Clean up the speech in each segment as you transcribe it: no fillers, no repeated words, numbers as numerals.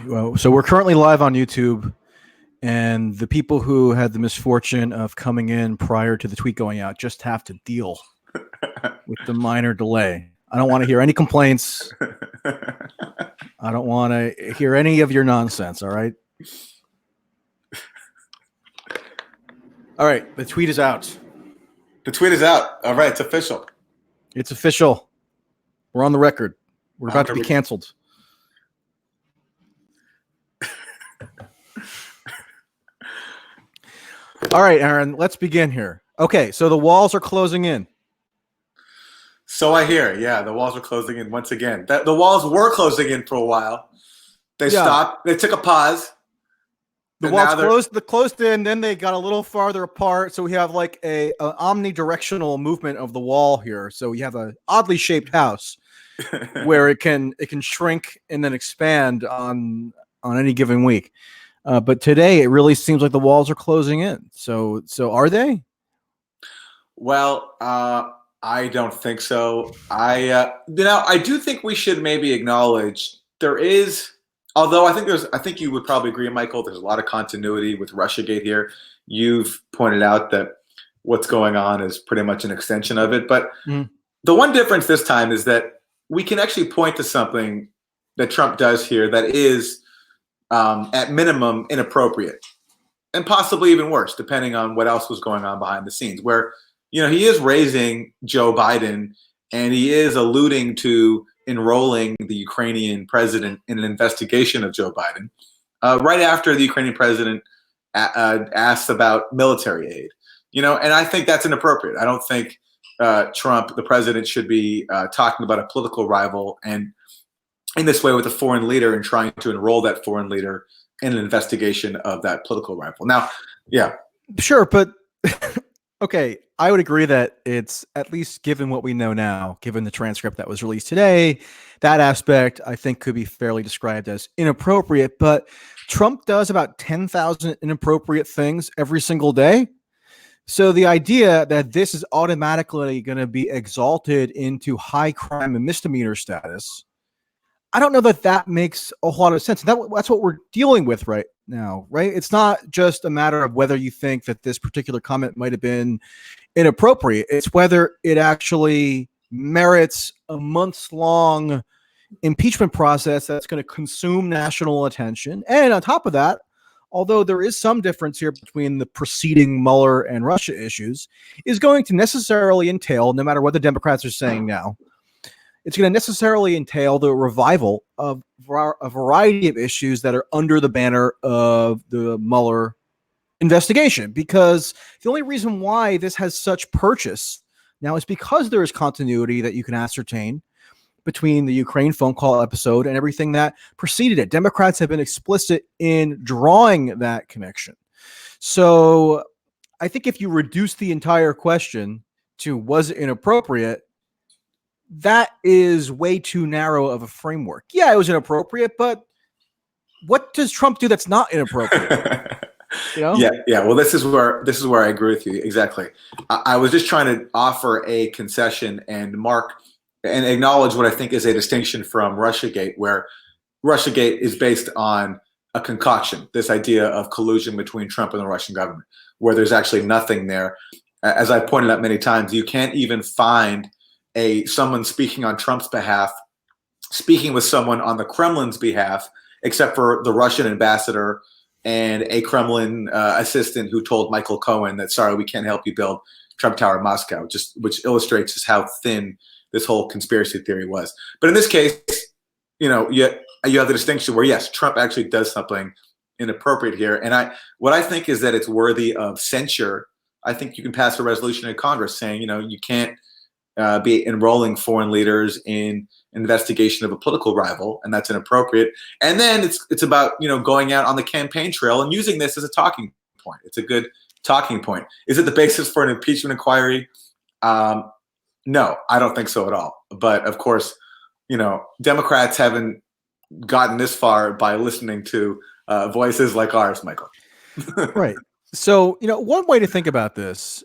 Well, so we're currently live on YouTube, and the people who had the misfortune of coming in prior to the tweet going out just have to deal with the minor delay. I don't want to hear any complaints. I don't want to hear any of your nonsense, all right? All right, the tweet is out. The tweet is out. All right, it's official. It's official. We're on the record. We're about to be canceled. All right, Aaron, let's begin here. Okay, so the walls are closing in. So I hear, yeah, the walls are closing in once again. The walls were closing in for a while. They stopped. They took a pause. The walls closed in, then they got a little farther apart. So we have like a omnidirectional movement of the wall here. So we have an oddly shaped house where it can shrink and then expand on any given week. But today it really seems like the walls are closing in. So are they? Well, I don't think so. I do think we should maybe acknowledge there is, although I think you would probably agree, Michael, there's a lot of continuity with Russiagate here. You've pointed out that what's going on is pretty much an extension of it. But the one difference this time is that we can actually point to something that Trump does here that is, at minimum, inappropriate, and possibly even worse, depending on what else was going on behind the scenes, where, you know, he is raising Joe Biden and he is alluding to enrolling the Ukrainian president in an investigation of Joe Biden right after the Ukrainian president asked about military aid, you know, and I think that's inappropriate. I don't think Trump, the president, should be talking about a political rival and in this way with a foreign leader and trying to enroll that foreign leader in an investigation of that political rival. Now, yeah. Sure, but okay, I would agree that it's, at least given what we know now, given the transcript that was released today, that aspect I think could be fairly described as inappropriate, but Trump does about 10,000 inappropriate things every single day. So the idea that this is automatically going to be exalted into high crime and misdemeanor status, I don't know that that makes a whole lot of sense. That's what we're dealing with right now, right? It's not just a matter of whether you think that this particular comment might have been inappropriate. It's whether it actually merits a months-long impeachment process that's going to consume national attention. And on top of that, although there is some difference here between the preceding Mueller and Russia issues, is going to necessarily entail, no matter what the Democrats are saying now, it's going to necessarily entail the revival of a variety of issues that are under the banner of the Mueller investigation. Because the only reason why this has such purchase now is because there is continuity that you can ascertain between the Ukraine phone call episode and everything that preceded it. Democrats have been explicit in drawing that connection. So I think if you reduce the entire question to was it inappropriate, that is way too narrow of a framework. Yeah, it was inappropriate, but what does Trump do that's not inappropriate? You know? Yeah. Well, this is where I agree with you exactly. I was just trying to offer a concession and mark and acknowledge what I think is a distinction from Russiagate, where Russiagate is based on a concoction, this idea of collusion between Trump and the Russian government, where there's actually nothing there. As I pointed out many times, you can't even find someone speaking on Trump's behalf, speaking with someone on the Kremlin's behalf, except for the Russian ambassador and a Kremlin assistant who told Michael Cohen that, sorry, we can't help you build Trump Tower in Moscow, which illustrates just how thin this whole conspiracy theory was. But in this case, you know, you have the distinction where, yes, Trump actually does something inappropriate here. And what I think is that it's worthy of censure. I think you can pass a resolution in Congress saying, you know, you can't be enrolling foreign leaders in investigation of a political rival, and that's inappropriate. And then it's about, you know, going out on the campaign trail and using this as a talking point. It's a good talking point. Is it the basis for an impeachment inquiry? No, I don't think so at all. But of course, you know, Democrats haven't gotten this far by listening to voices like ours, Michael. Right. So, you know, one way to think about this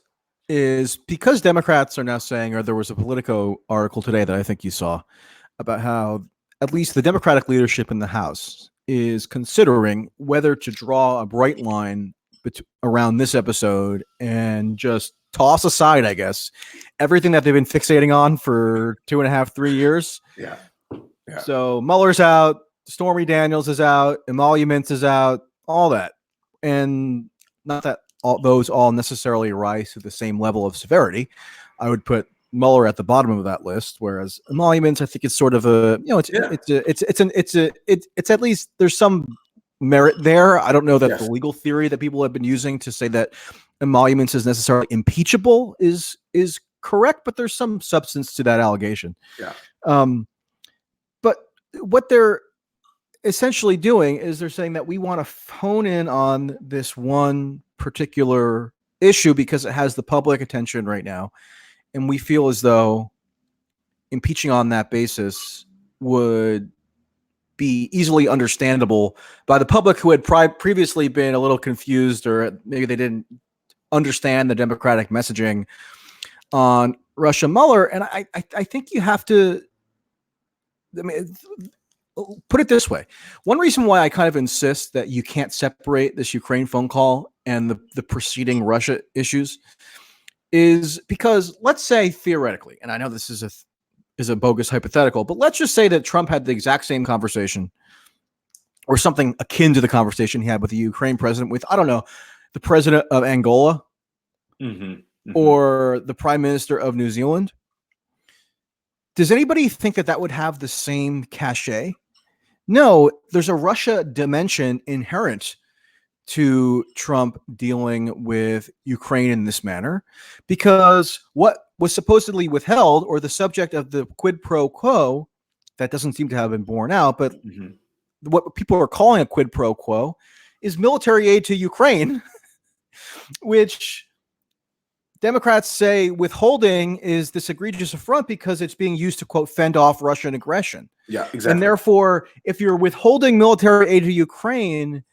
is because Democrats are now saying, or there was a Politico article today that I think you saw about how at least the Democratic leadership in the House is considering whether to draw a bright line around this episode and just toss aside, I guess, everything that they've been fixating on for 2.5, 3 years. Yeah. Yeah. So Mueller's out, Stormy Daniels is out, emoluments is out, all that. And not that those all necessarily rise to the same level of severity. I would put Mueller at the bottom of that list, whereas emoluments, I think it's sort of a, it's at least there's some merit there. I don't know that the legal theory that people have been using to say that emoluments is necessarily impeachable is correct, but there's some substance to that allegation. Yeah. But what they're essentially doing is they're saying that we want to hone in on this one particular issue because it has the public attention right now. And we feel as though impeaching on that basis would be easily understandable by the public who had previously been a little confused, or maybe they didn't understand the Democratic messaging on Russia Mueller. And I think you have to, I mean, put it this way. One reason why I kind of insist that you can't separate this Ukraine phone call and the preceding Russia issues is because, let's say theoretically, and I know this is a bogus hypothetical, but let's just say that Trump had the exact same conversation or something akin to the conversation he had with the Ukraine president with, I don't know, the president of Angola or the prime minister of New Zealand. Does anybody think that would have the same cachet? No, there's a Russia dimension inherent to Trump dealing with Ukraine in this manner, because what was supposedly withheld, or the subject of the quid pro quo, that doesn't seem to have been borne out, but what people are calling a quid pro quo is military aid to Ukraine, which Democrats say withholding is this egregious affront because it's being used to, quote, fend off Russian aggression. Yeah, exactly. And therefore, if you're withholding military aid to Ukraine,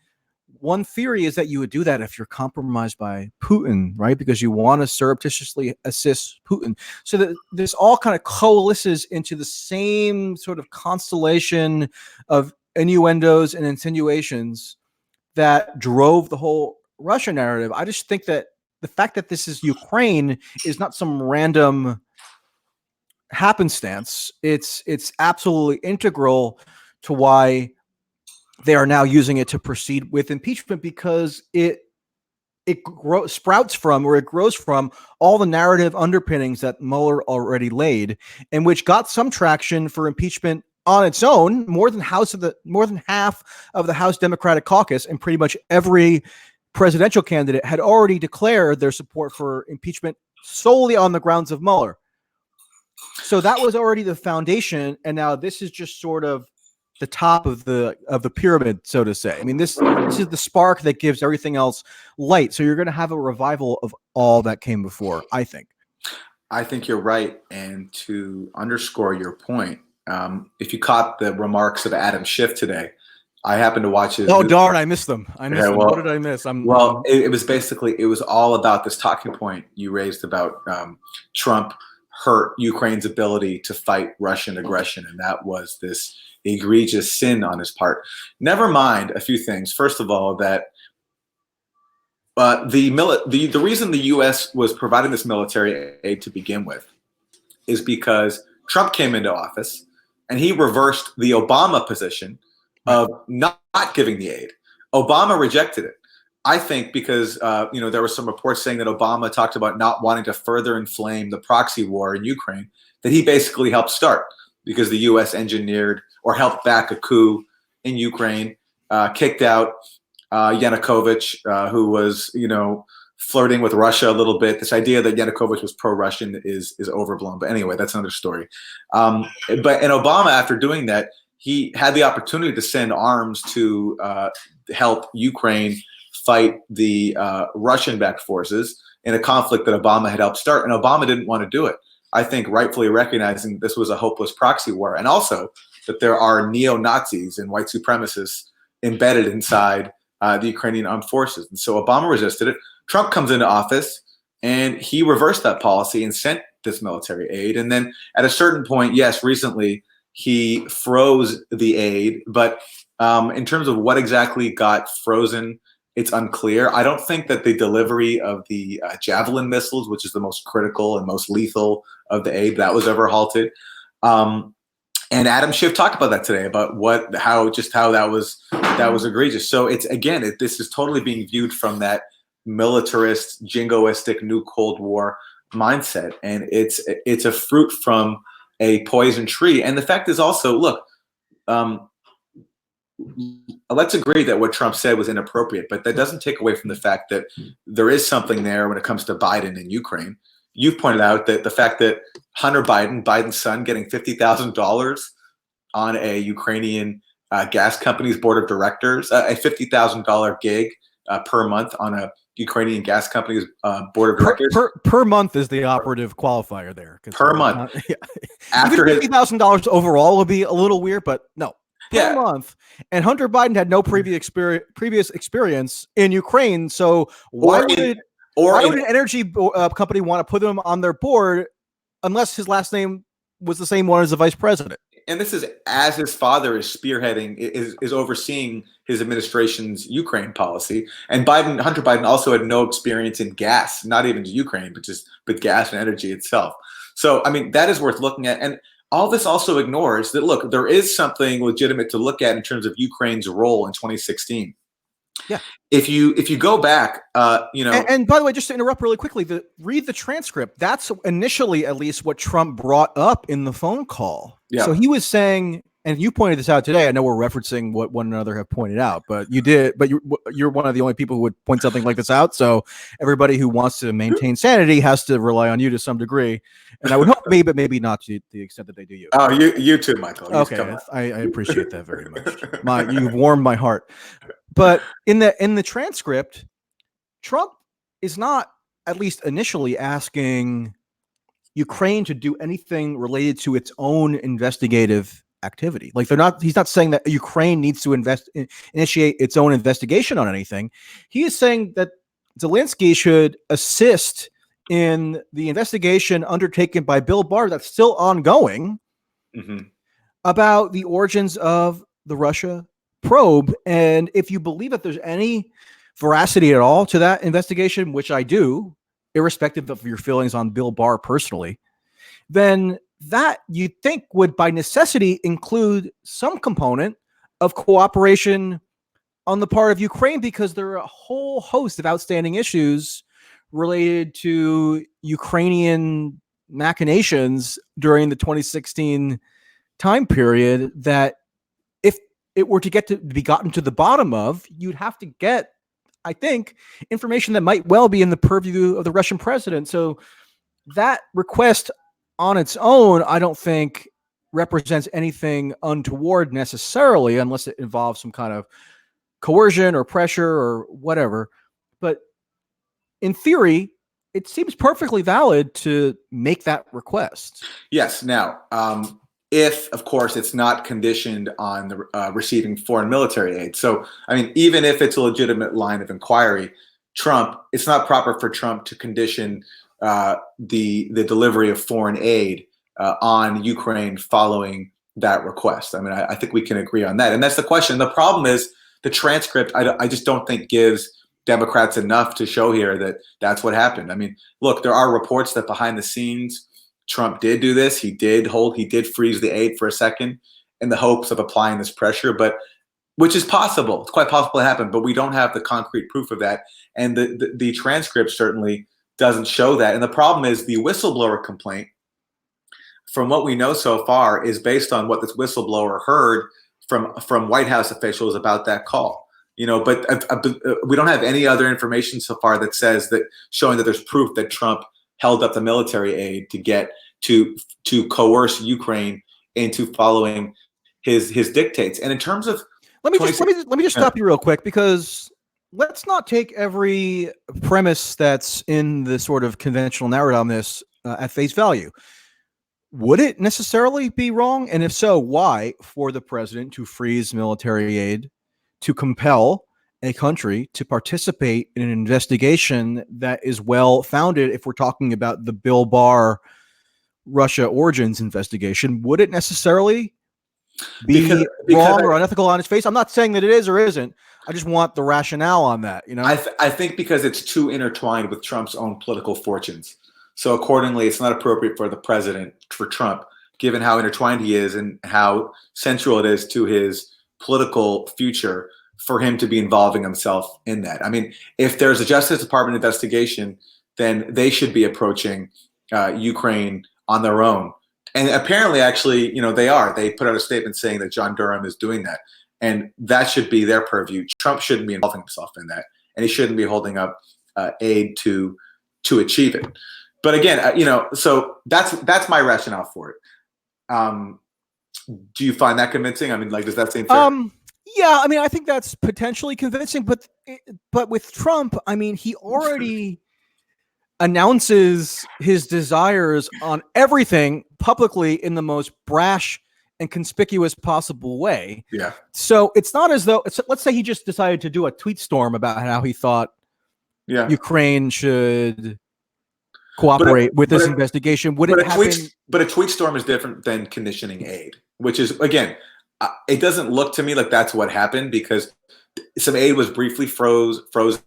one theory is that you would do that if you're compromised by Putin, right? Because you want to surreptitiously assist Putin. So that this all kind of coalesces into the same sort of constellation of innuendos and insinuations that drove the whole Russia narrative. I just think that the fact that this is Ukraine is not some random happenstance. It's absolutely integral to why they are now using it to proceed with impeachment, because it sprouts from, or it grows from, all the narrative underpinnings that Mueller already laid, and which got some traction for impeachment on its own. More than half of the House Democratic caucus and pretty much every presidential candidate had already declared their support for impeachment solely on the grounds of Mueller. So that was already the foundation, and now this is just sort of the top of the pyramid, so to say. I mean, this is the spark that gives everything else light. So you're going to have a revival of all that came before, I think. I think you're right. And to underscore your point, if you caught the remarks of Adam Schiff today, I happened to watch his. Oh, darn, I missed them. Them. What did I miss? It was basically, it was all about this talking point you raised about Trump hurt Ukraine's ability to fight Russian aggression. And that was this egregious sin on his part. Never mind a few things. First of all, that the reason the U.S. was providing this military aid to begin with is because Trump came into office and he reversed the Obama position of not giving the aid. Obama rejected it. I think because there were some reports saying that Obama talked about not wanting to further inflame the proxy war in Ukraine that he basically helped start, because the U.S. engineered or helped back a coup in Ukraine, kicked out Yanukovych, who was flirting with Russia a little bit. This idea that Yanukovych was pro-Russian is overblown. But anyway, that's another story. And Obama, after doing that, he had the opportunity to send arms to help Ukraine fight the Russian-backed forces in a conflict that Obama had helped start, and Obama didn't want to do it. I think rightfully recognizing this was a hopeless proxy war, and also that there are neo-Nazis and white supremacists embedded inside the Ukrainian armed forces. And so Obama resisted it. Trump comes into office, and he reversed that policy and sent this military aid. And then at a certain point, yes, recently, he froze the aid, but In terms of what exactly got frozen, it's unclear. I don't think that the delivery of the Javelin missiles, which is the most critical and most lethal of the aid, that was ever halted. And Adam Schiff talked about that today, about how that was egregious. So it's again, this is totally being viewed from that militarist, jingoistic New Cold War mindset, and it's a fruit from a poison tree. And the fact is also, look, let's agree that what Trump said was inappropriate, but that doesn't take away from the fact that there is something there when it comes to Biden and Ukraine. You've pointed out that the fact that Hunter Biden, Biden's son, getting $50,000 on a Ukrainian gas company's board of directors, a $50,000 gig per month on a Ukrainian gas company's board of directors. Per month is the operative qualifier there. Per month. Yeah. After even $50,000 overall would be a little weird, but no. Per month. And Hunter Biden had no previous experience in Ukraine, so why would an energy company want to put him on their board unless his last name was the same one as the vice president? And this is as his father is spearheading, is overseeing his administration's Ukraine policy. And Hunter Biden also had no experience in gas, not even Ukraine, but gas and energy itself. So, I mean, that is worth looking at. And all this also ignores that, look, there is something legitimate to look at in terms of Ukraine's role in 2016. Yeah. If you go back, and by the way, just to interrupt really quickly, read the transcript. That's initially, at least, what Trump brought up in the phone call. Yeah. So he was saying, and you pointed this out today. I know we're referencing what one another have pointed out, but you did. But you're one of the only people who would point something like this out. So everybody who wants to maintain sanity has to rely on you to some degree. And I would hope me, but maybe not to the extent that they do you. Oh, you too, Michael. Okay, I appreciate that very much. You've warmed my heart. But in the transcript, Trump is not, at least initially, asking Ukraine to do anything related to its own investigative activity. Like he's not saying that Ukraine needs to initiate its own investigation on anything. He is saying that Zelensky should assist in the investigation undertaken by Bill Barr that's still ongoing about the origins of the Russia probe. And if you believe that there's any veracity at all to that investigation, which I do, irrespective of your feelings on Bill Barr personally, then that you think would by necessity include some component of cooperation on the part of Ukraine, because there are a whole host of outstanding issues related to Ukrainian machinations during the 2016 time period that if it were to be gotten to the bottom of, you'd have to get, I think, information that might well be in the purview of the Russian president. So that request on its own, I don't think represents anything untoward necessarily, unless it involves some kind of coercion or pressure or whatever. But in theory, it seems perfectly valid to make that request. Yes. Now, if, of course, it's not conditioned on the receiving foreign military aid. So, I mean, even if it's a legitimate line of inquiry, it's not proper for Trump to condition the delivery of foreign aid on Ukraine following that request. I mean, I think we can agree on that. And that's the question. The problem is the transcript, I just don't think gives Democrats enough to show here that that's what happened. I mean, look, there are reports that behind the scenes, Trump did do this. He did freeze the aid for a second in the hopes of applying this pressure, which is possible. It's quite possible to happen, but we don't have the concrete proof of that. And the transcript certainly doesn't show that. And the problem is the whistleblower complaint, from what we know so far, is based on what this whistleblower heard from White House officials about that call. But we don't have any other information so far that says that, showing that there's proof that Trump held up the military aid to get to coerce Ukraine into following his dictates. And in terms of let me just stop you real quick, because let's not take every premise that's in the sort of conventional narrative on this at face value. Would it necessarily be wrong? And if so, why, for the president to freeze military aid to compel a country to participate in an investigation that is well founded? If we're talking about the Bill Barr Russia origins investigation, would it necessarily be because wrong or unethical on its face? I'm not saying that it is or isn't. I just want the rationale on that, you know? I think because it's too intertwined with Trump's own political fortunes. So accordingly, it's not appropriate for the president, for Trump, given how intertwined he is and how central it is to his political future, for him to be involving himself in that. I mean, if there's a Justice Department investigation, then they should be approaching Ukraine on their own. And apparently, actually, they are. They put out a statement saying that John Durham is doing that. And that should be their purview. Trump shouldn't be involving himself in that. And he shouldn't be holding up aid to achieve it. But again, so that's my rationale for it. Do you find that convincing? I mean, like, does that seem fair? Yeah, I mean, I think that's potentially convincing, but with Trump, I mean, he already announces his desires on everything publicly in the most brash and conspicuous possible way. Yeah. So it's not as though, let's say he just decided to do a tweet storm about how he thought Ukraine should cooperate with this investigation. Would it happen? But a tweet storm is different than conditioning aid, which is, again, it doesn't look to me like that's what happened, because some aid was briefly frozen,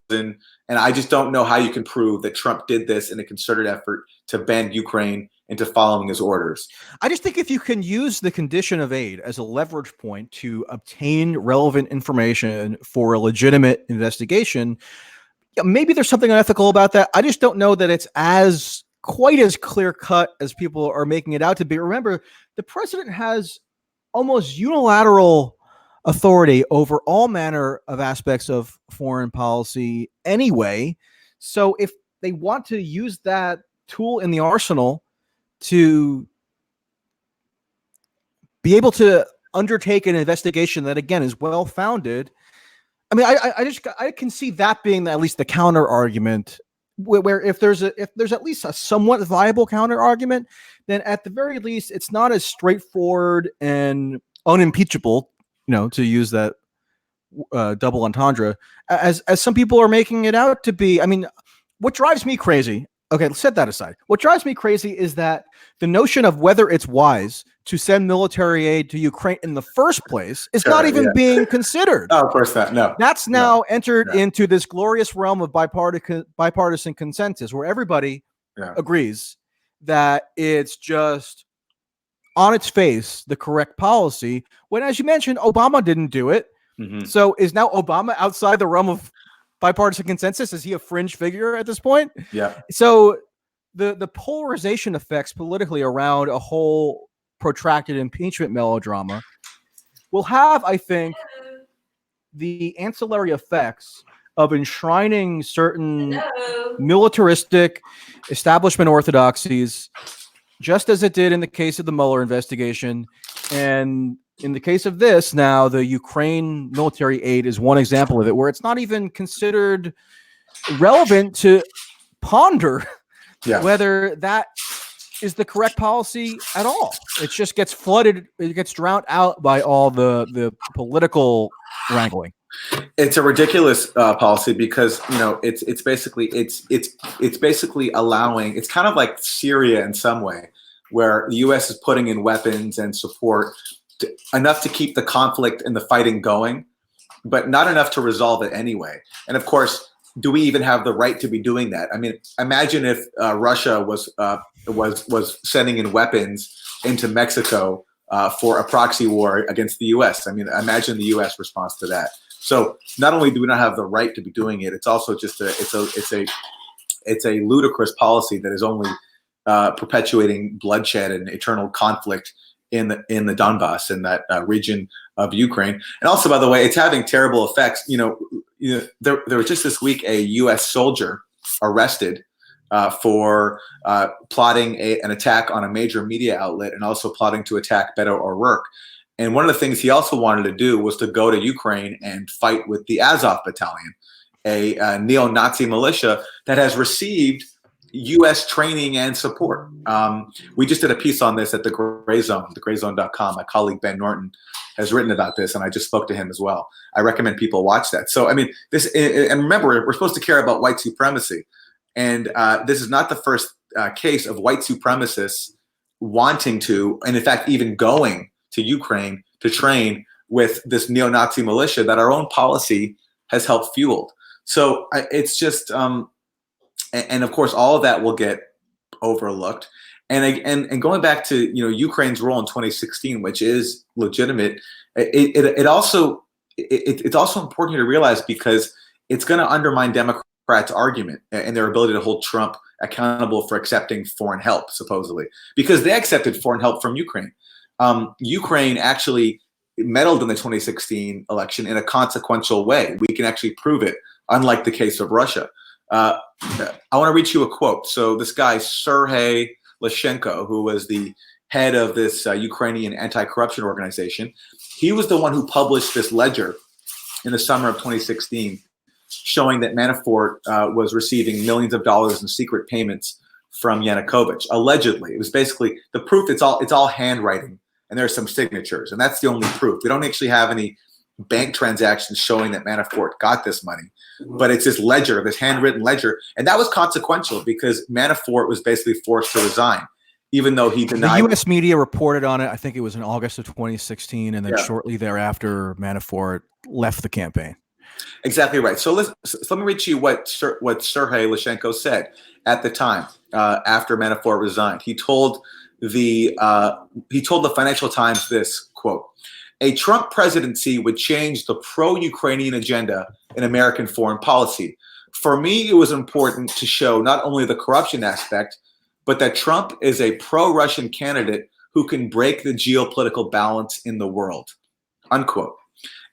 and I just don't know how you can prove that Trump did this in a concerted effort to bend Ukraine into following his orders. I just think if you can use the condition of aid as a leverage point to obtain relevant information for a legitimate investigation, maybe there's something unethical about that. I just don't know that it's quite as clear cut as people are making it out to be. Remember, the president has almost unilateral authority over all manner of aspects of foreign policy anyway. So if they want to use that tool in the arsenal to be able to undertake an investigation that, again, is well-founded, I mean, I can see that being at least the counter argument, where if there's at least a somewhat viable counter argument, then at the very least it's not as straightforward and unimpeachable, to use that double entendre, as some people are making it out to be. I mean, what drives me crazy, okay, let's set that aside. What drives me crazy is that the notion of whether it's wise to send military aid to Ukraine in the first place is not even being considered. Oh, of course not. No. That's now entered into this glorious realm of bipartisan consensus, where everybody agrees that it's just on its face the correct policy, when, as you mentioned, Obama didn't do it. Mm-hmm. So is now Obama outside the realm of bipartisan consensus? Is he a fringe figure at this point? Yeah. So the polarization effects politically around a whole protracted impeachment melodrama will have, I think, the ancillary effects of enshrining certain militaristic establishment orthodoxies, just as it did in the case of the Mueller investigation. And in the case of this, now the Ukraine military aid is one example of it, where it's not even considered relevant to ponder whether that is the correct policy at all. It just gets flooded, it gets drowned out by all the political wrangling. It's a ridiculous policy, because it's basically allowing, it's kind of like Syria in some way, where the U.S. is putting in weapons and support enough to keep the conflict and the fighting going, but not enough to resolve it anyway. And of course, do we even have the right to be doing that? I mean, imagine if Russia was sending in weapons into Mexico for a proxy war against the U.S. I mean, imagine the U.S. response to that. So not only do we not have the right to be doing it, it's also just it's a ludicrous policy that is only perpetuating bloodshed and eternal conflict in the Donbass, in that region of Ukraine. And also, by the way, it's having terrible effects. There was just this week a U.S. soldier arrested for plotting an attack on a major media outlet, and also plotting to attack Beto O'Rourke. And one of the things he also wanted to do was to go to Ukraine and fight with the Azov Battalion, a neo-Nazi militia that has received U.S. training and support. We just did a piece on this at the Gray Zone, thegrayzone.com. My colleague Ben Norton has written about this, and I just spoke to him as well. I recommend people watch that. So, I mean, and remember, we're supposed to care about white supremacy. And this is not the first case of white supremacists wanting to, and in fact, even going to Ukraine to train with this neo-Nazi militia that our own policy has helped fueled. So it's just, and of course, all of that will get overlooked. And going back to Ukraine's role in 2016, which is legitimate, it's also important to realize, because it's going to undermine Democrats' argument and their ability to hold Trump accountable for accepting foreign help, supposedly, because they accepted foreign help from Ukraine. Ukraine actually meddled in the 2016 election in a consequential way. We can actually prove it, unlike the case of Russia. I want to read you a quote. So this guy, Sergei Lyshenko, who was the head of this Ukrainian anti-corruption organization, he was the one who published this ledger in the summer of 2016, showing that Manafort was receiving millions of dollars in secret payments from Yanukovych. Allegedly, it was basically the proof. It's all handwriting, and there are some signatures, and that's the only proof. We don't actually have any bank transactions showing that Manafort got this money, but it's this ledger, this handwritten ledger, and that was consequential because Manafort was basically forced to resign, even though he denied. The U.S. media reported on it. I think it was in August of 2016, and then shortly thereafter, Manafort left the campaign. Exactly right. So let me read to you what Sergei Lyshenko said at the time after Manafort resigned. He told the Financial Times this quote: "A Trump presidency would change the pro-Ukrainian agenda in American foreign policy. For me, it was important to show not only the corruption aspect, but that Trump is a pro-Russian candidate who can break the geopolitical balance in the world." Unquote.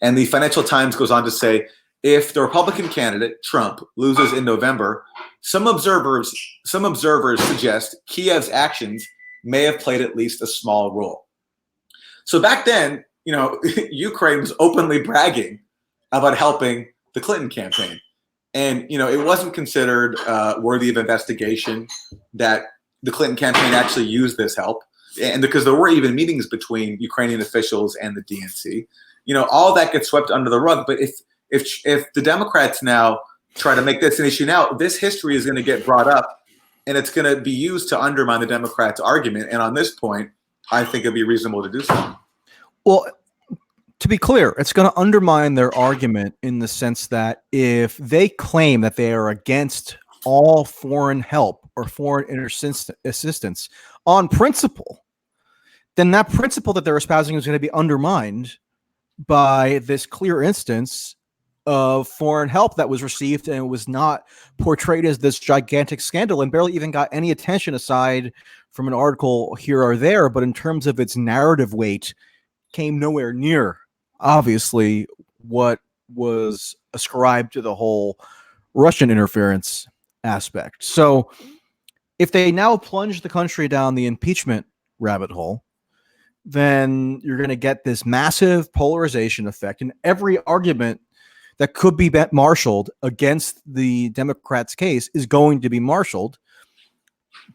And the Financial Times goes on to say, if the Republican candidate, Trump, loses in November, some observers suggest Kiev's actions may have played at least a small role. So back then, Ukraine was openly bragging about helping the Clinton campaign. And, it wasn't considered worthy of investigation that the Clinton campaign actually used this help. And because there were even meetings between Ukrainian officials and the DNC, all that gets swept under the rug. But if the Democrats now try to make this an issue now, this history is going to get brought up, and it's going to be used to undermine the Democrats' argument. And on this point, I think it'd be reasonable to do so. Well, to be clear, it's going to undermine their argument in the sense that if they claim that they are against all foreign help or foreign assistance on principle, then that principle that they're espousing is going to be undermined by this clear instance of foreign help that was received and was not portrayed as this gigantic scandal and barely even got any attention aside from an article here or there. But in terms of its narrative weight, came nowhere near, obviously, what was ascribed to the whole Russian interference aspect. So if they now plunge the country down the impeachment rabbit hole, then you're going to get this massive polarization effect, and every argument that could be marshaled against the Democrats' case is going to be marshaled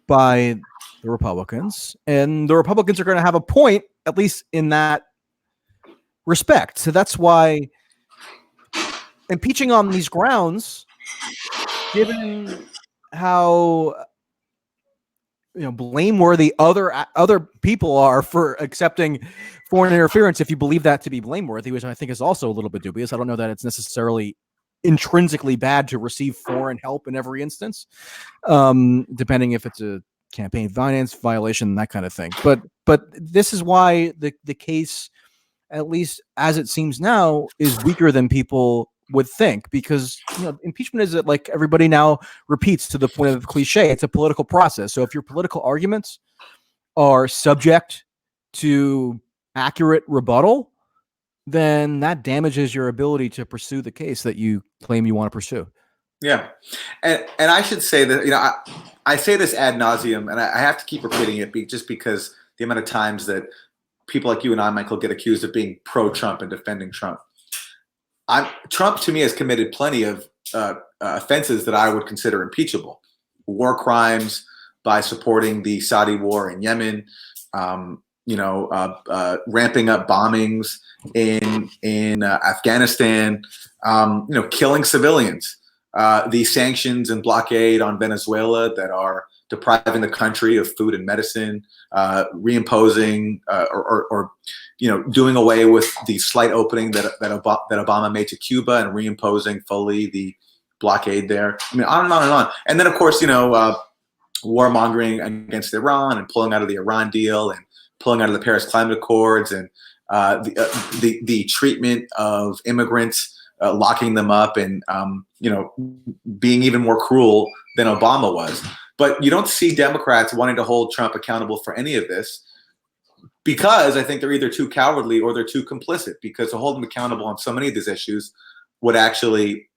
by the Republicans, and the Republicans are going to have a point, at least in that respect. So that's why impeaching on these grounds, given how blameworthy other people are for accepting foreign interference, if you believe that to be blameworthy, which I think is also a little bit dubious. I don't know that it's necessarily intrinsically bad to receive foreign help in every instance, depending if it's a campaign finance violation, that kind of thing. But this is why the case, at least as it seems now, is weaker than people would think, because impeachment is, like everybody now repeats to the point of the cliche, it's a political process. So if your political arguments are subject to accurate rebuttal, then that damages your ability to pursue the case that you claim you want to pursue. Yeah, and I should say that I say this ad nauseum, and I have to keep repeating it just because the amount of times that people like you and I, Michael, get accused of being pro-Trump and defending Trump. Trump, to me, has committed plenty of offenses that I would consider impeachable. War crimes by supporting the Saudi war in Yemen, ramping up bombings in Afghanistan, killing civilians, the sanctions and blockade on Venezuela that are depriving the country of food and medicine, reimposing or doing away with the slight opening that Obama made to Cuba and reimposing fully the blockade there. I mean, on and on and on. And then, of course, warmongering against Iran and pulling out of the Iran deal and pulling out of the Paris Climate Accords and the treatment of immigrants, locking them up and being even more cruel than Obama was. But you don't see Democrats wanting to hold Trump accountable for any of this, because I think they're either too cowardly or they're too complicit, because to hold them accountable on so many of these issues would actually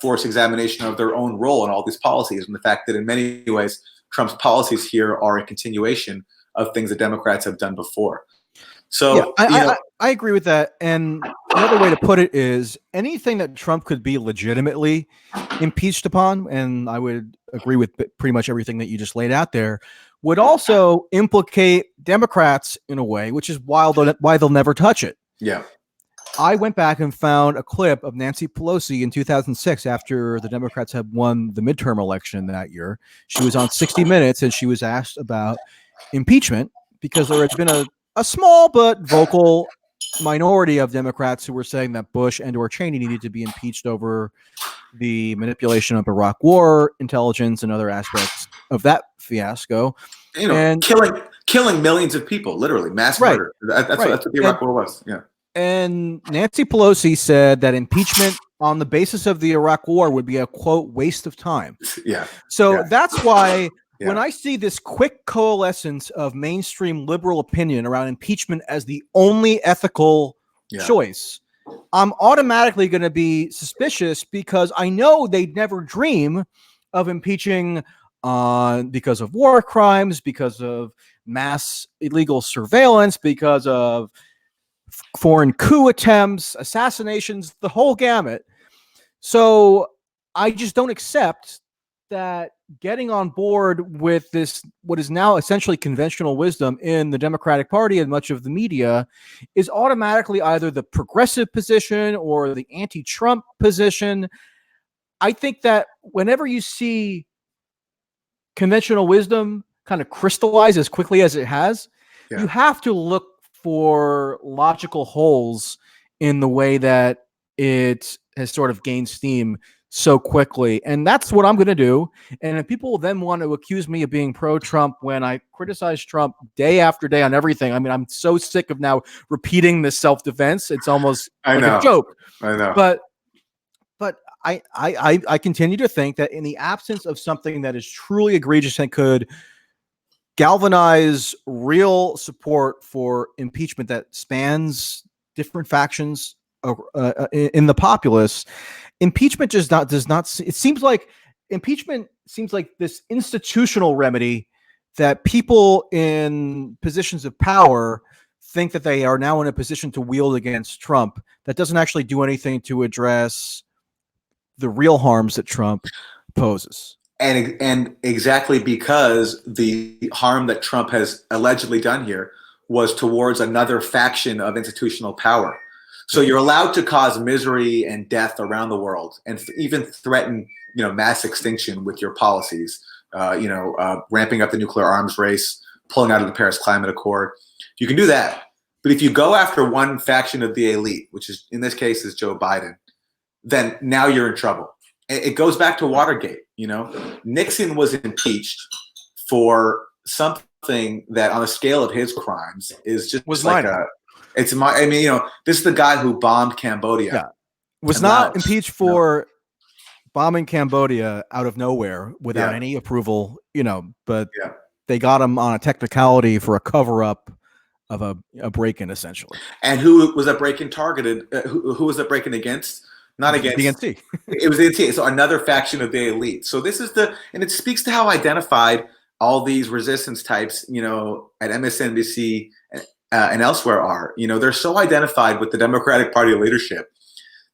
force examination of their own role in all these policies, and the fact that in many ways Trump's policies here are a continuation of things that Democrats have done before. So I agree with that. And another way to put it is anything that Trump could be legitimately impeached upon, and I would agree with pretty much everything that you just laid out there, would also implicate Democrats in a way, which is why they'll never touch it. Yeah. I went back and found a clip of Nancy Pelosi in 2006 after the Democrats had won the midterm election that year. She was on 60 Minutes and she was asked about impeachment because there had been a small but vocal minority of Democrats who were saying that Bush and or Cheney needed to be impeached over the manipulation of Iraq war intelligence and other aspects of that fiasco. And killing millions of people, literally mass murder. That's what the Iraq war was. Yeah. And Nancy Pelosi said that impeachment on the basis of the Iraq war would be a, quote, waste of time. Yeah. So that's why when I see this quick coalescence of mainstream liberal opinion around impeachment as the only ethical choice, I'm automatically going to be suspicious, because I know they'd never dream of impeaching because of war crimes, because of mass illegal surveillance, because of foreign coup attempts, assassinations, the whole gamut. So I just don't accept that getting on board with this, what is now essentially conventional wisdom in the Democratic Party and much of the media, is automatically either the progressive position or the anti-Trump position. I think that whenever you see conventional wisdom kind of crystallize as quickly as it has, you have to look for logical holes in the way that it has sort of gained steam so quickly. And that's what I'm going to do. And if people then want to accuse me of being pro-Trump when I criticize Trump day after day on everything, I mean, I'm so sick of now repeating this self-defense. It's almost like a joke. I know. But I continue to think that in the absence of something that is truly egregious and could galvanize real support for impeachment that spans different factions in the populace, impeachment just does not. It seems like impeachment seems like this institutional remedy that people in positions of power think that they are now in a position to wield against Trump, that doesn't actually do anything to address the real harms that Trump poses. And exactly because the harm that Trump has allegedly done here was towards another faction of institutional power. So you're allowed to cause misery and death around the world, and even threaten, mass extinction with your policies. Ramping up the nuclear arms race, pulling out of the Paris Climate Accord. You can do that, but if you go after one faction of the elite, which is in this case is Joe Biden, then now you're in trouble. It goes back to Watergate. Nixon was impeached for something that, on the scale of his crimes, is just was like minor. this is the guy who bombed Cambodia. Yeah. Was not impeached for bombing Cambodia out of nowhere without any approval, but they got him on a technicality for a cover-up of a break-in, essentially. And who was that break-in targeted? Who was that break-in against? Not against the DNC. It was the DNC. So another faction of the elite. So this is and it speaks to how identified all these resistance types, at MSNBC and elsewhere are. They're so identified with the Democratic Party leadership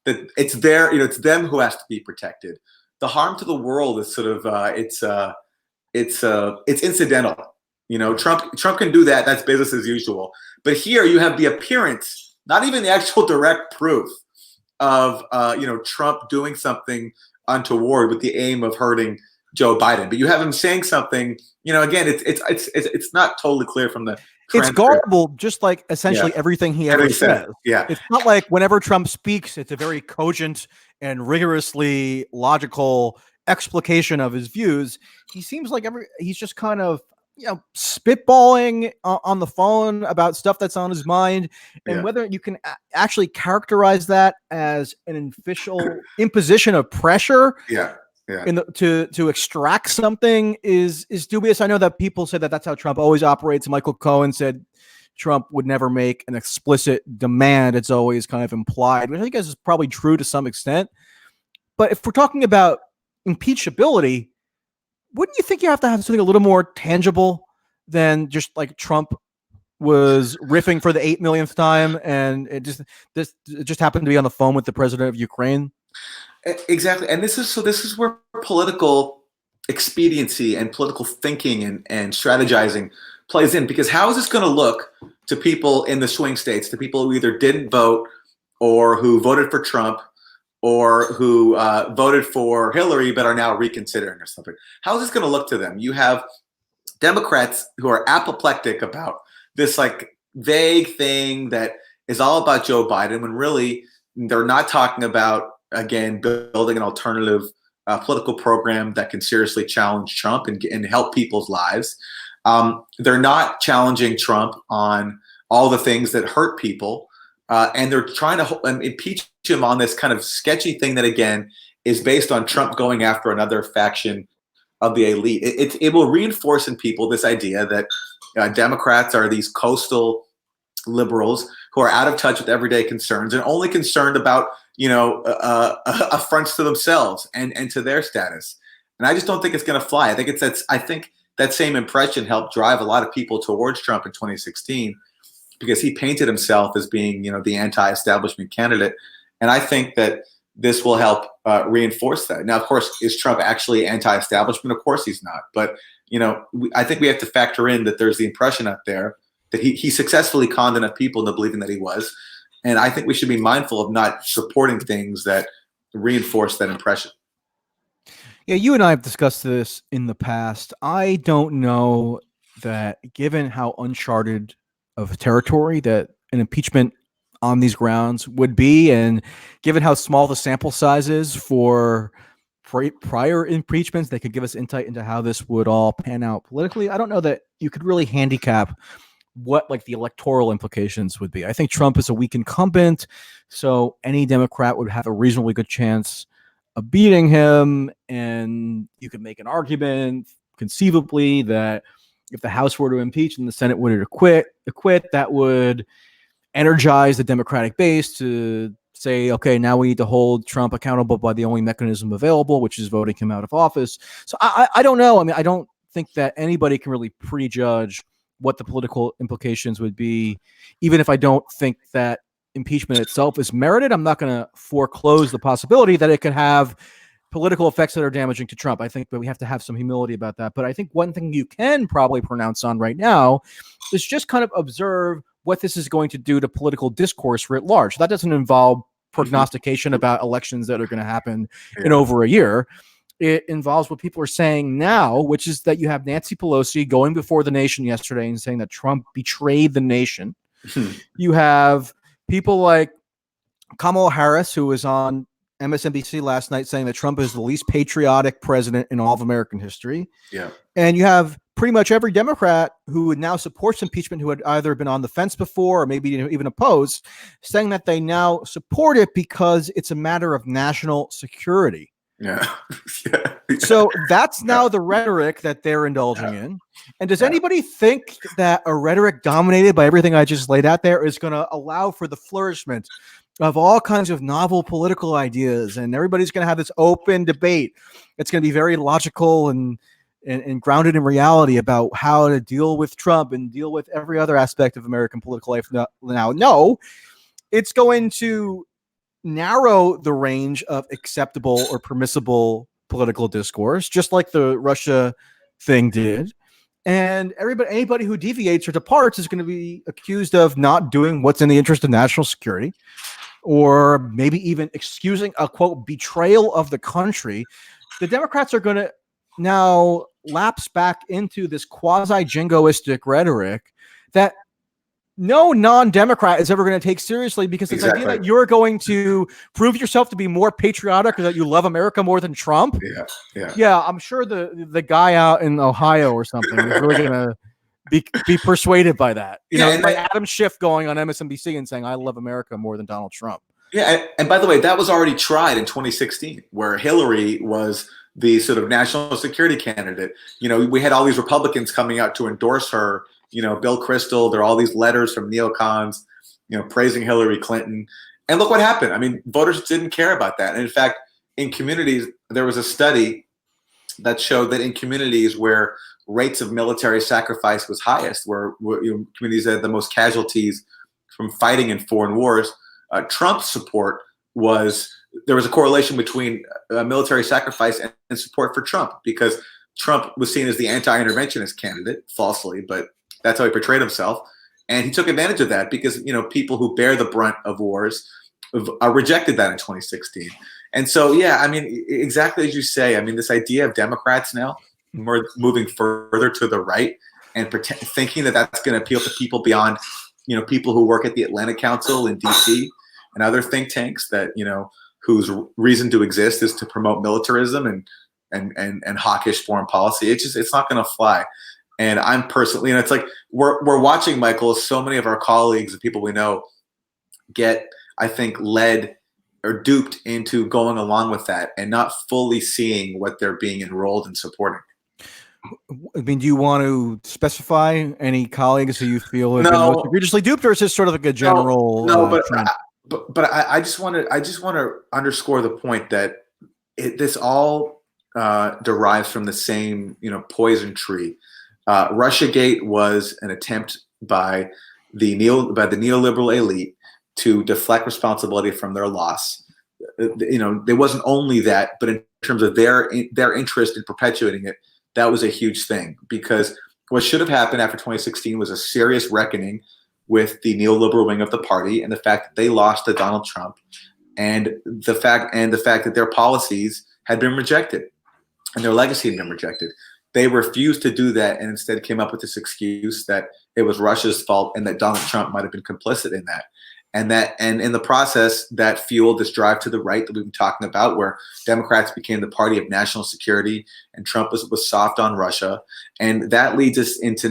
that it's it's them who has to be protected. The harm to the world is sort of it's incidental. Trump can do that. That's business as usual. But here you have the appearance, not even the actual direct proof of Trump doing something untoward with the aim of hurting Joe Biden. But you have him saying something, again, it's not totally clear from the It's transcript. gullible, just like essentially everything he ever says. Yeah. It's not like whenever Trump speaks, it's a very cogent and rigorously logical explication of his views. He seems like he's just kind of spitballing on the phone about stuff that's on his mind, and whether you can actually characterize that as an official imposition of pressure. To extract something is dubious. I know that people say that that's how Trump always operates. Michael Cohen said Trump would never make an explicit demand. It's always kind of implied, which I think is probably true to some extent. But if we're talking about impeachability, wouldn't you think you have to have something a little more tangible than just like Trump was riffing for the 8 millionth time and it just happened to be on the phone with the president of Ukraine? Exactly. And this is where political expediency and political thinking and strategizing plays in, because how is this going to look to people in the swing states, to people who either didn't vote or who voted for Trump or who voted for Hillary but are now reconsidering or something? How is this going to look to them? You have Democrats who are apoplectic about this like vague thing that is all about Joe Biden, when really they're not talking about, again, building an alternative political program that can seriously challenge Trump and help people's lives. They're not challenging Trump on all the things that hurt people. And they're trying to impeach him on this kind of sketchy thing that, again, is based on Trump going after another faction of the elite. It will reinforce in people this idea that Democrats are these coastal liberals who are out of touch with everyday concerns and only concerned about affronts to themselves and to their status. And I just don't think it's going to fly. I think that same impression helped drive a lot of people towards Trump in 2016, because he painted himself as being, the anti-establishment candidate. And I think that this will help reinforce that. Now, of course, is Trump actually anti-establishment? Of course he's not. But, I think we have to factor in that there's the impression out there that he successfully conned enough people into believing that he was. And I think we should be mindful of not supporting things that reinforce that impression. Yeah, you and I have discussed this in the past. I don't know that, given how uncharted of territory that an impeachment on these grounds would be, and given how small the sample size is for prior impeachments that could give us insight into how this would all pan out politically, I don't know that you could really handicap what like the electoral implications would be. I think Trump is a weak incumbent, so any Democrat would have a reasonably good chance of beating him. And you could make an argument conceivably that if the House were to impeach and the Senate were to acquit, that would energize the Democratic base to say, okay, now we need to hold Trump accountable by the only mechanism available, which is voting him out of office. So I don't know. I mean, I don't think that anybody can really prejudge what the political implications would be. Even if I don't think that impeachment itself is merited, I'm not going to foreclose the possibility that it could have political effects that are damaging to Trump. I think that we have to have some humility about that. But I think one thing you can probably pronounce on right now is just kind of observe what this is going to do to political discourse writ large. That doesn't involve prognostication about elections that are going to happen in over a year. It involves what people are saying now, which is that you have Nancy Pelosi going before the nation yesterday and saying that Trump betrayed the nation. You have people like Kamala Harris, who was on MSNBC last night saying that Trump is the least patriotic president in all of American history. Yeah. And you have pretty much every Democrat who now supports impeachment, who had either been on the fence before or maybe even opposed, saying that they now support it because it's a matter of national security. Yeah. So that's now the rhetoric that they're indulging in. And does anybody think that a rhetoric dominated by everything I just laid out there is going to allow for the flourishment of all kinds of novel political ideas, and everybody's going to have this open debate? It's going to be very logical and grounded in reality about how to deal with Trump and deal with every other aspect of American political life now. No, it's going to narrow the range of acceptable or permissible political discourse, just like the Russia thing did. And anybody who deviates or departs is going to be accused of not doing what's in the interest of national security. or maybe even excusing a quote betrayal of the country, the Democrats are going to now lapse back into this quasi-jingoistic rhetoric that no non-Democrat is ever going to take seriously, because this idea that you're going to prove yourself to be more patriotic or that you love America more than Trump. Yeah. I'm sure the guy out in Ohio or something is really going to be persuaded by that. By Adam Schiff going on MSNBC and saying, I love America more than Donald Trump. Yeah. And by the way, that was already tried in 2016, where Hillary was the sort of national security candidate. We had all these Republicans coming out to endorse her. Bill Kristol, there are all these letters from neocons, praising Hillary Clinton. And look what happened. I mean, voters didn't care about that. And in fact, in communities, there was a study that showed that in communities where rates of military sacrifice was highest, where communities that had the most casualties from fighting in foreign wars, Trump's support there was a correlation between military sacrifice and support for Trump, because Trump was seen as the anti-interventionist candidate, falsely, but that's how he portrayed himself. And he took advantage of that because, people who bear the brunt of wars rejected that in 2016. And so, yeah, I mean, exactly as you say, I mean, this idea of Democrats now moving further to the right and thinking that that's going to appeal to people beyond, people who work at the Atlantic Council in DC and other think tanks that, whose reason to exist is to promote militarism and hawkish foreign policy. It's not going to fly. And I'm personally, it's like we're watching, Michael, so many of our colleagues and people we know get, I think, led or duped into going along with that and not fully seeing what they're being enrolled in supporting. I mean, do you want to specify any colleagues who you feel have been most egregiously duped, or is this sort of like a general? But I just want to underscore the point that this all derives from the same poison tree. Russiagate was an attempt by the neoliberal elite to deflect responsibility from their loss. There wasn't only that, but in terms of their interest in perpetuating it, that was a huge thing, because what should have happened after 2016 was a serious reckoning with the neoliberal wing of the party and the fact that they lost to Donald Trump, and the fact that their policies had been rejected and their legacy had been rejected. They refused to do that and instead came up with this excuse that it was Russia's fault and that Donald Trump might have been complicit in that. And in the process, that fueled this drive to the right that we've been talking about, where Democrats became the party of national security and Trump was soft on Russia. And that leads us into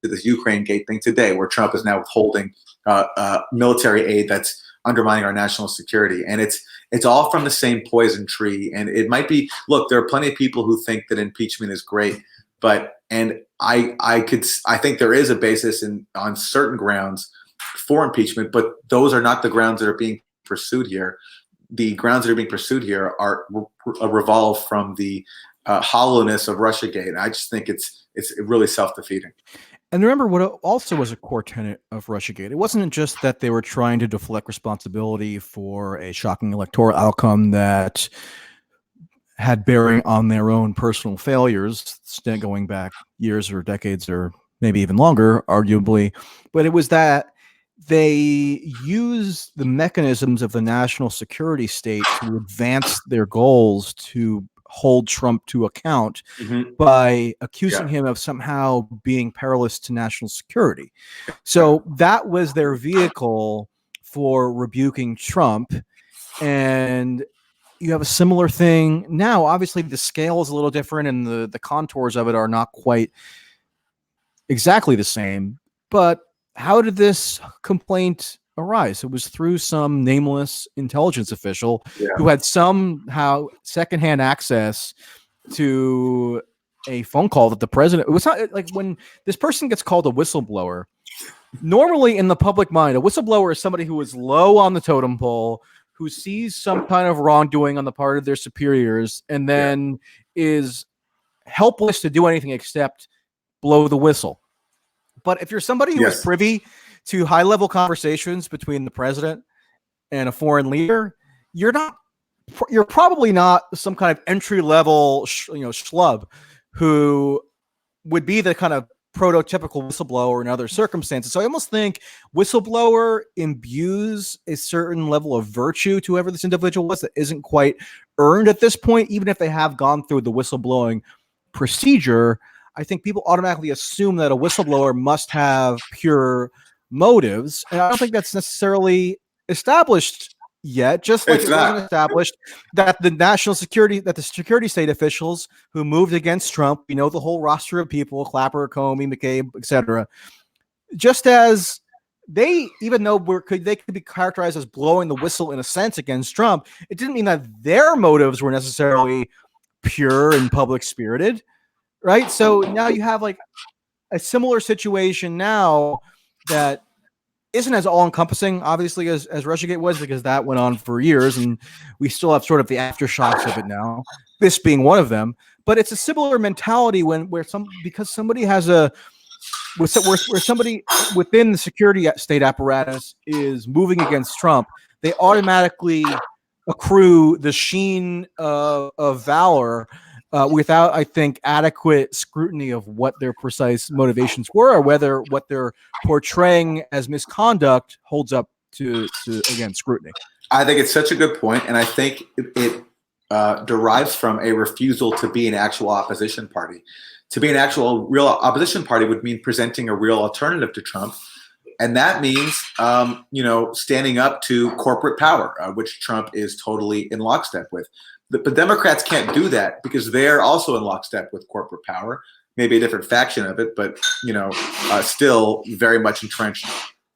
this Ukraine gate thing today, where Trump is now withholding military aid that's undermining our national security. And it's all from the same poison tree. And it might be, look, there are plenty of people who think that impeachment is great, I think there is a basis on certain grounds for impeachment, but those are not the grounds that are being pursued here. The grounds that are being pursued here are revolve from the hollowness of Russiagate. And I just think it's really self-defeating. And remember what also was a core tenet of Russiagate. It wasn't just that they were trying to deflect responsibility for a shocking electoral outcome that had bearing on their own personal failures, going back years or decades or maybe even longer, arguably. But it was that they use the mechanisms of the national security state to advance their goals, to hold Trump to account by accusing him of somehow being perilous to national security. So that was their vehicle for rebuking Trump. And you have a similar thing now. Obviously, the scale is a little different and the contours of it are not quite exactly the same. But how did this complaint arise? It was through some nameless intelligence official who had somehow secondhand access to a phone call that the president. It was not like when this person gets called a whistleblower. Normally, in the public mind, a whistleblower is somebody who is low on the totem pole, who sees some kind of wrongdoing on the part of their superiors, and then is helpless to do anything except blow the whistle. But if you're somebody who is privy to high-level conversations between the president and a foreign leader, you're probably not some kind of entry-level, schlub who would be the kind of prototypical whistleblower in other circumstances. So I almost think whistleblower imbues a certain level of virtue to whoever this individual was that isn't quite earned at this point, even if they have gone through the whistleblowing procedure. I think people automatically assume that a whistleblower must have pure motives, and I don't think that's necessarily established yet. Just like it wasn't established that the security state officials who moved against Trump, you know, the whole roster of people, Clapper, Comey, McCabe, etc., just as they, even though they could be characterized as blowing the whistle in a sense against Trump, it didn't mean that their motives were necessarily pure and public spirited. Right. So now you have like a similar situation now that isn't as all encompassing, obviously, as Russiagate was, because that went on for years and we still have sort of the aftershocks of it now, this being one of them. But it's a similar mentality because somebody has where somebody within the security state apparatus is moving against Trump, they automatically accrue the sheen of valor without, I think, adequate scrutiny of what their precise motivations were, or whether what they're portraying as misconduct holds up to again, scrutiny. I think it's such a good point, and I think it derives from a refusal to be an actual opposition party. To be an actual real opposition party would mean presenting a real alternative to Trump, and that means standing up to corporate power, which Trump is totally in lockstep with. But Democrats can't do that because they're also in lockstep with corporate power, maybe a different faction of it, but still very much entrenched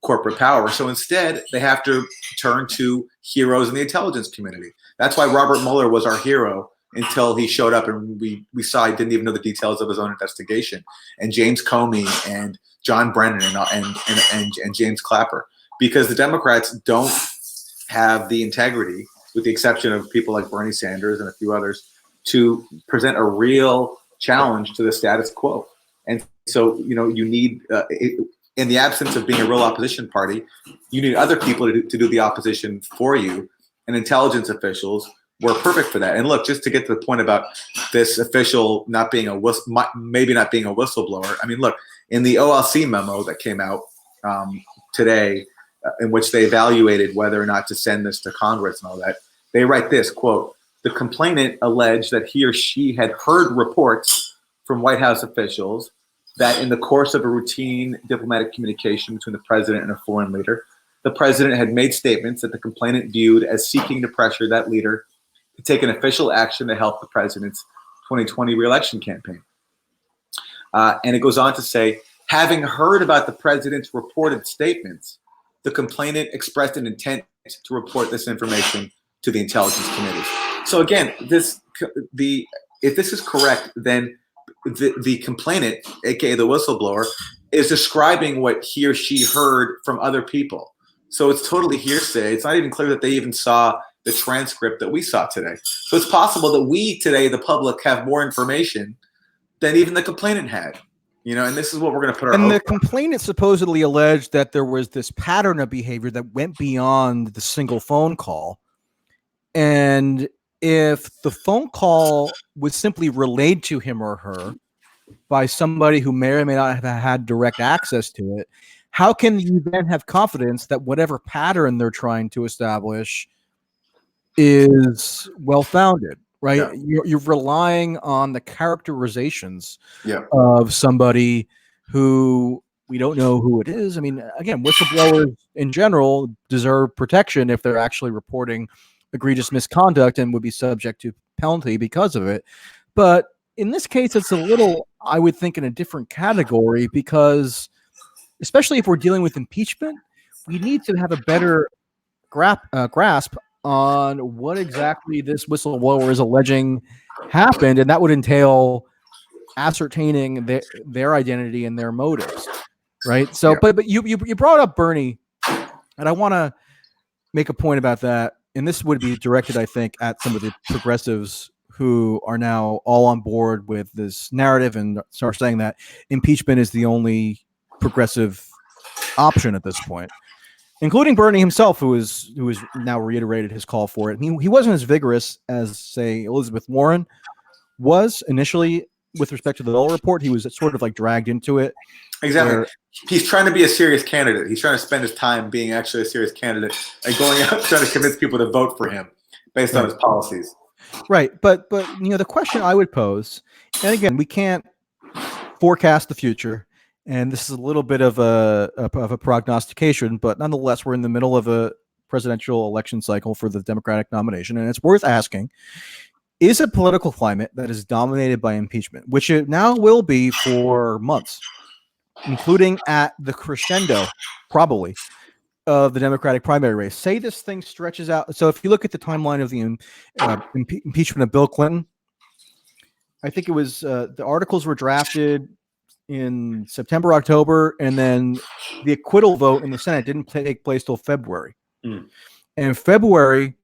corporate power. So instead, they have to turn to heroes in the intelligence community. That's why Robert Mueller was our hero until he showed up and we saw he didn't even know the details of his own investigation. And James Comey and John Brennan and James Clapper, because the Democrats don't have the integrity, with the exception of people like Bernie Sanders and a few others, to present a real challenge to the status quo. And so, you need, in the absence of being a real opposition party, you need other people to do the opposition for you. And intelligence officials were perfect for that. And look, just to get to the point about this official not being maybe not being a whistleblower. I mean, look, in the OLC memo that came out today, in which they evaluated whether or not to send this to Congress and all that, they write this, quote, "The complainant alleged that he or she had heard reports from White House officials that in the course of a routine diplomatic communication between the president and a foreign leader, the president had made statements that the complainant viewed as seeking to pressure that leader to take an official action to help the president's 2020 re-election campaign." And it goes on to say, having heard about the president's reported statements, the complainant expressed an intent to report this information to the intelligence committee. So again, if this is correct, then the complainant, aka the whistleblower, is describing what he or she heard from other people. So it's totally hearsay. It's not even clear that they even saw the transcript that we saw today. So it's possible that we today, the public, have more information than even the complainant had. And this is what we're going to put our. And the complainant supposedly alleged that there was this pattern of behavior that went beyond the single phone call. And if the phone call was simply relayed to him or her by somebody who may or may not have had direct access to it, how can you then have confidence that whatever pattern they're trying to establish is well-founded, right? Yeah. You're relying on the characterizations of somebody who we don't know who it is. I mean, again, whistleblowers in general deserve protection if they're actually reporting egregious misconduct and would be subject to penalty because of it. But in this case, it's a little, I would think, in a different category, because especially if we're dealing with impeachment, we need to have a better grasp on what exactly this whistleblower is alleging happened, and that would entail ascertaining their identity and their motives, right? So, but you brought up Bernie, and I want to make a point about that, and this would be directed, I think, at some of the progressives who are now all on board with this narrative and start saying that impeachment is the only progressive option at this point, including Bernie himself, who is now reiterated his call for it. He wasn't as vigorous as, say, Elizabeth Warren was initially, with respect to the Mueller report, he was sort of like dragged into it. Exactly. He's trying to be a serious candidate. He's trying to spend his time being actually a serious candidate and going out trying to convince people to vote for him based on his policies. Right. But the question I would pose, and again, we can't forecast the future, and this is a little bit of a prognostication, but nonetheless, we're in the middle of a presidential election cycle for the Democratic nomination, and it's worth asking, is a political climate that is dominated by impeachment, which it now will be for months, including at the crescendo, probably, of the Democratic primary race. Say this thing stretches out. So if you look at the timeline of the impeachment of Bill Clinton, I think it was the articles were drafted in September, October, and then the acquittal vote in the Senate didn't take place till February. And February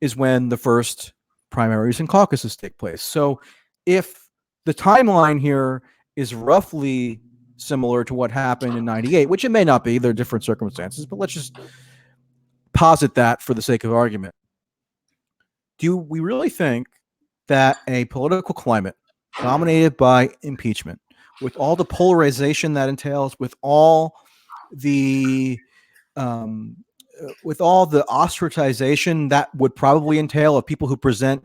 is when the first primaries and caucuses take place. So if the timeline here is roughly similar to what happened in 98, which it may not be, there are different circumstances, but let's just posit that for the sake of argument. Do we really think that a political climate dominated by impeachment, with all the polarization that entails, with all the ostracization that would probably entail of people who present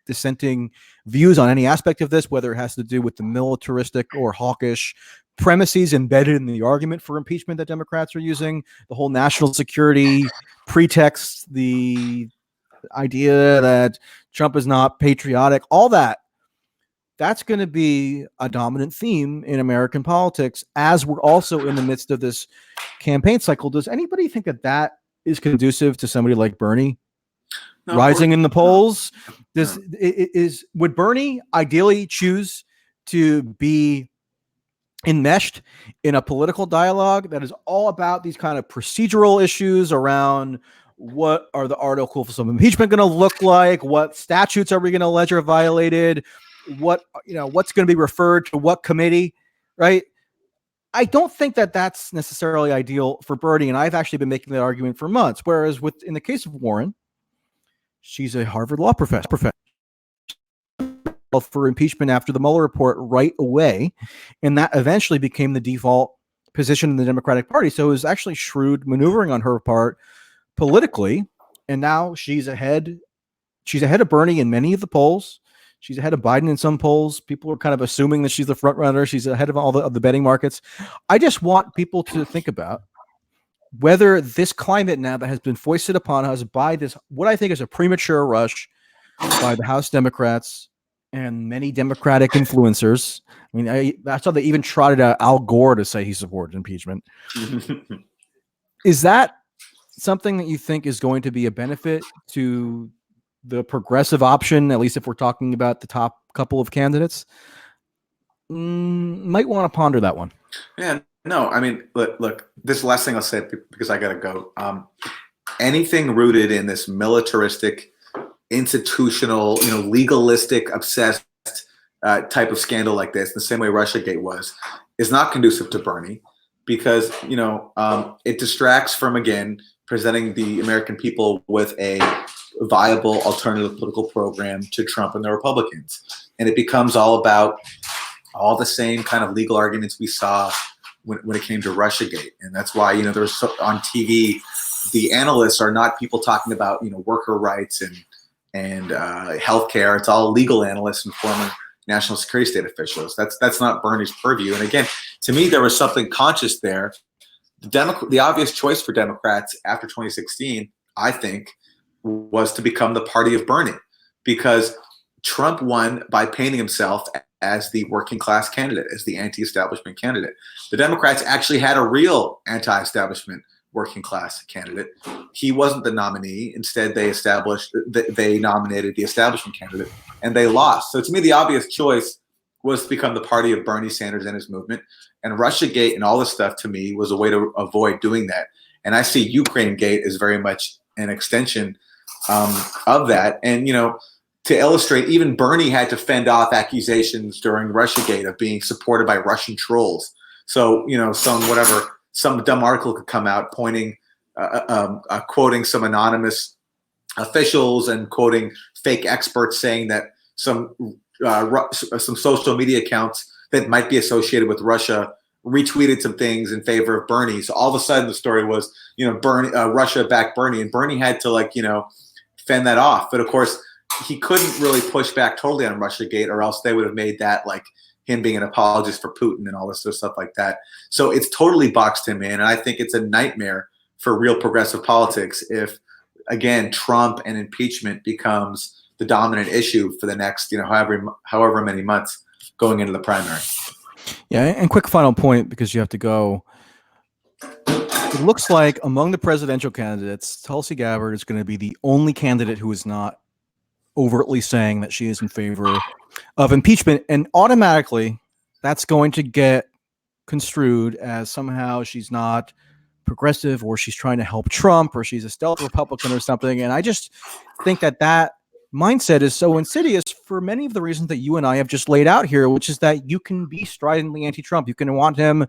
dissenting views on any aspect of this, whether it has to do with the militaristic or hawkish premises embedded in the argument for impeachment that Democrats are using, the whole national security pretext, the idea that Trump is not patriotic, all that's going to be a dominant theme in American politics as we're also in the midst of this campaign cycle. Does anybody think that is conducive to somebody like Bernie rising in the polls? Would Bernie ideally choose to be enmeshed in a political dialogue that is all about these kind of procedural issues around what are the articles of impeachment going to look like? What statutes are we going to allege are violated? What's going to be referred to what committee, right? I don't think that that's necessarily ideal for Bernie, and I've actually been making that argument for months. Whereas in the case of Warren, she's a Harvard law professor for impeachment after the Mueller report right away, and that eventually became the default position in the Democratic Party. So it was actually shrewd maneuvering on her part politically, and now she's ahead of Bernie in many of the polls. She's ahead of Biden in some polls. People are kind of assuming that she's the front runner. She's ahead of all of the betting markets. I just want people to think about whether this climate now that has been foisted upon us by this, what I think is a premature rush by the House Democrats and many Democratic influencers. I mean, I saw they even trotted out Al Gore to say he supported impeachment. Is that something that you think is going to be a benefit to the progressive option, at least if we're talking about the top couple of candidates? Might want to ponder that one. Yeah, no, I mean, look, this last thing I'll say because I got to go. Anything rooted in this militaristic, institutional, legalistic, obsessed type of scandal like this, the same way Russiagate was, is not conducive to Bernie because, it distracts from, again, presenting the American people with a viable alternative political program to Trump and the Republicans. And it becomes all about all the same kind of legal arguments we saw when it came to Russiagate. And that's why, there's on TV, the analysts are not people talking about, worker rights and healthcare. It's all legal analysts and former national security state officials. That's not Bernie's purview. And again, to me, there was something conscious there. The obvious choice for Democrats after 2016, I think, was to become the party of Bernie, because Trump won by painting himself as the working class candidate, as the anti-establishment candidate. The Democrats actually had a real anti-establishment working class candidate. He wasn't the nominee. Instead, they nominated the establishment candidate, and they lost. So to me, the obvious choice was to become the party of Bernie Sanders and his movement. And Russiagate and all this stuff, to me, was a way to avoid doing that. And I see Ukrainegate as very much an extension of that. And, to illustrate, even Bernie had to fend off accusations during Russiagate of being supported by Russian trolls. So, some dumb article could come out quoting some anonymous officials and quoting fake experts saying that some some social media accounts that might be associated with Russia retweeted some things in favor of Bernie. So all of a sudden the story was, Russia backed Bernie, and Bernie had to fend that off. But of course, he couldn't really push back totally on Russiagate, or else they would have made that like him being an apologist for Putin and all this sort of stuff like that. So it's totally boxed him in, and I think it's a nightmare for real progressive politics if, again, Trump and impeachment becomes the dominant issue for the next, however many months going into the primary. Yeah, and quick final point, because you have to go. It looks like among the presidential candidates, Tulsi Gabbard is going to be the only candidate who is not overtly saying that she is in favor of impeachment, and automatically that's going to get construed as somehow she's not progressive, or she's trying to help Trump, or she's a stealth Republican or something. And I just think that mindset is so insidious for many of the reasons that you and I have just laid out here, which is that you can be stridently anti-Trump. You can want him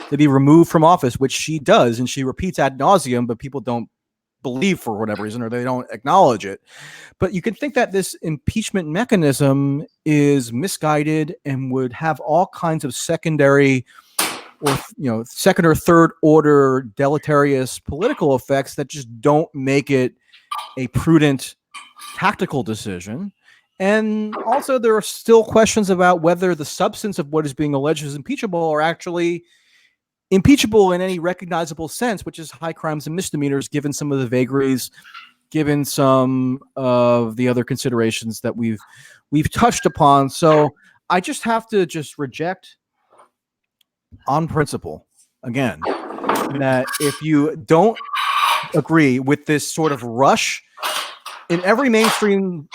to be removed from office, which she does, and she repeats ad nauseum, but people don't believe for whatever reason, or they don't acknowledge it. But you can think that this impeachment mechanism is misguided and would have all kinds of secondary or second or third order deleterious political effects that just don't make it a prudent tactical decision. And also there are still questions about whether the substance of what is being alleged as impeachable are actually impeachable in any recognizable sense, which is high crimes and misdemeanors, given some of the vagaries, given some of the other considerations that we've touched upon. So I just have to reject on principle, again, that if you don't agree with this sort of rush in every mainstream,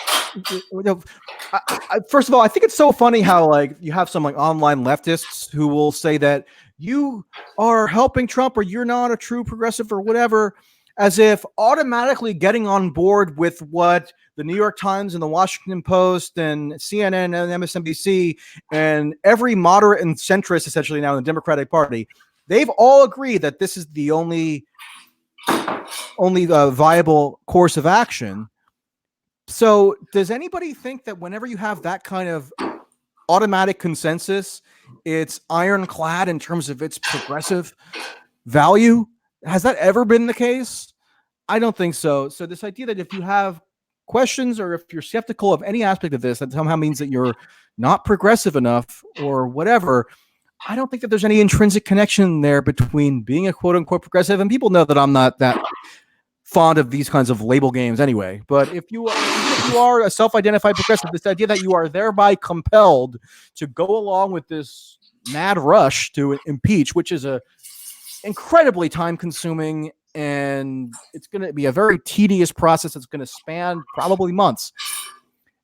first of all, I think it's so funny how you have some online leftists who will say that you are helping Trump or you're not a true progressive or whatever, as if automatically getting on board with what the New York Times and the Washington Post and CNN and MSNBC and every moderate and centrist essentially now in the Democratic Party, they've all agreed that this is the only viable course of action. So does anybody think that whenever you have that kind of automatic consensus, it's ironclad in terms of its progressive value? Has that ever been the case? I don't think so. So this idea that if you have questions or if you're skeptical of any aspect of this, that somehow means that you're not progressive enough or whatever, I don't think that there's any intrinsic connection there between being a quote unquote progressive. And people know that I'm not that fond of these kinds of label games anyway. But if you are a self-identified progressive, this idea that you are thereby compelled to go along with this mad rush to impeach, which is a incredibly time-consuming, and it's going to be a very tedious process that's going to span probably months.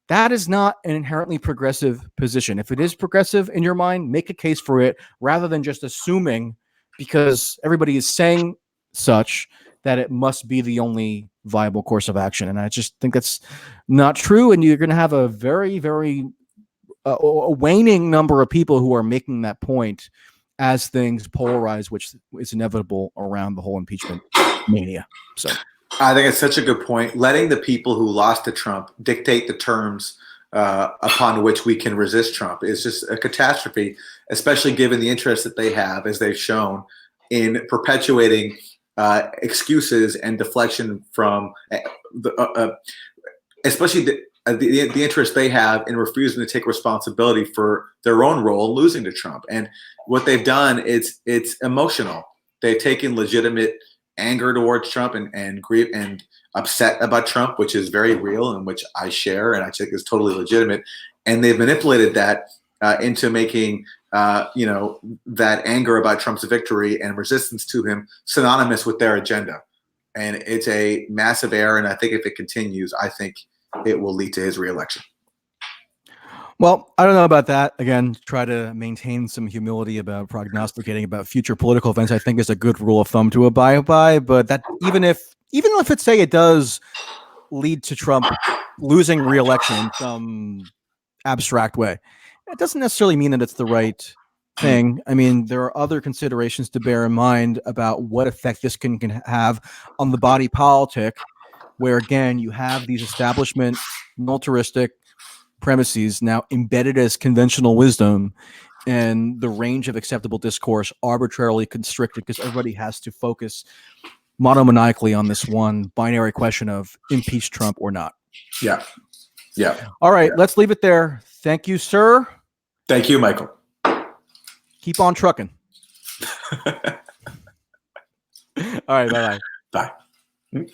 That is not an inherently progressive position. If it is progressive in your mind, make a case for it rather than just assuming, because everybody is saying such, that it must be the only viable course of action. And I just think that's not true. And you're going to have a very, very a waning number of people who are making that point as things polarize, which is inevitable around the whole impeachment mania. So I think it's such a good point. Letting the people who lost to Trump dictate the terms upon which we can resist Trump is just a catastrophe, especially given the interest that they have, as they've shown, in perpetuating excuses and deflection from especially the interest they have in refusing to take responsibility for their own role in losing to Trump. And what they've done is it's emotional. They've taken legitimate anger towards Trump and grief and upset about Trump, which is very real and which I share and I think is totally legitimate. And they've manipulated that into making that anger about Trump's victory and resistance to him synonymous with their agenda. And it's a massive error. And I think if it continues, I think it will lead to his reelection. Well, I don't know about that. Again, try to maintain some humility about prognosticating about future political events, I think, is a good rule of thumb to abide by. But that even if it's say it does lead to Trump losing reelection in some abstract way, it doesn't necessarily mean that it's the right thing. I mean, there are other considerations to bear in mind about what effect this can have on the body politic, where again you have these establishment militaristic premises now embedded as conventional wisdom, and the range of acceptable discourse arbitrarily constricted because everybody has to focus monomaniacally on this one binary question of impeach Trump or not. Yeah. Yeah. All right, let's leave it there. Thank you, sir. Thank you, Michael. Keep on trucking. All right, bye-bye. Bye.